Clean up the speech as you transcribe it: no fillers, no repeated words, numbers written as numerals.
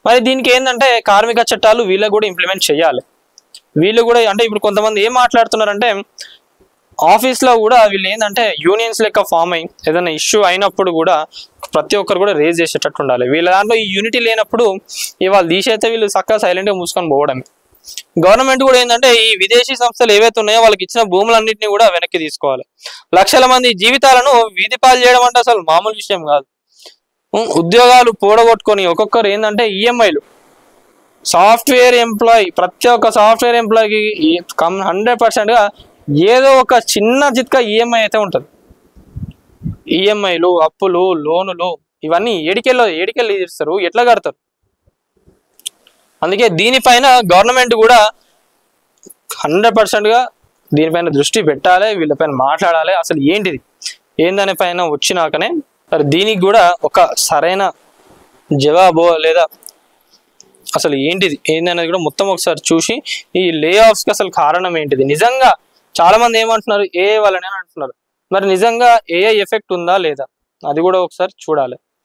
మరి దీనికి ఏంటంటే కార్మిక చట్టాలు వీళ్ళకు కూడా ఇంప్లిమెంట్ చేయాలి. వీళ్ళు కూడా అంటే ఇప్పుడు కొంతమంది ఏం మాట్లాడుతున్నారంటే ఆఫీస్లో కూడా వీళ్ళు ఏంటంటే యూనియన్స్ లెక్క ఫామ్ అయ్యి ఏదైనా ఇష్యూ అయినప్పుడు కూడా ప్రతి ఒక్కరు కూడా రేజ్ చేసేటట్టు ఉండాలి. వీళ్ళ దాంట్లో ఈ యూనిటీ లేనప్పుడు ఇవాళ తీసేస్తే వీళ్ళు చక్కగా సైలెంట్గా మూసుకొని పోవడమే. గవర్నమెంట్ కూడా ఏంటంటే ఈ విదేశీ సంస్థలు ఏవైతే ఉన్నాయో వాళ్ళకి ఇచ్చిన భూములన్నింటినీ కూడా వెనక్కి తీసుకోవాలి. లక్షల మంది జీవితాలను వీధిపాలు చేయడం అంటే అసలు మామూలు విషయం కాదు. ఉద్యోగాలు పూడగొట్టుకొని ఒక్కొక్కరు ఏంటంటే ఈఎంఐలు సాఫ్ట్వేర్ ఎంప్లాయీ ప్రతి ఒక్క సాఫ్ట్వేర్ ఎంప్లాయీకి 100%గా ఏదో ఒక చిన్న చిత్కా ఈఎంఐ అయితే ఉంటుంది. ఈఎంఐలు, అప్పులు, లోనులు ఇవన్నీ ఏడికెళ్ళి తీస్తారు, ఎట్లా కడతారు? అందుకే దీనిపైన గవర్నమెంట్ కూడా 100%గా దీనిపైన దృష్టి పెట్టాలి, వీళ్ళపైన మాట్లాడాలి. అసలు ఏందనే పైన వచ్చినాకనే మరి దీనికి కూడా ఒక సరైన జవాబు లేదా అసలు ఏందనేది కూడా మొత్తం ఒకసారి చూసి ఈ లే ఆఫ్స్కి అసలు కారణం ఏంటిది. నిజంగా చాలా మంది ఏమంటున్నారు ఏఐ వల్లనే అంటున్నారు. మరి నిజంగా ఏఐ ఎఫెక్ట్ ఉందా లేదా అది కూడా ఒకసారి చూడాలి.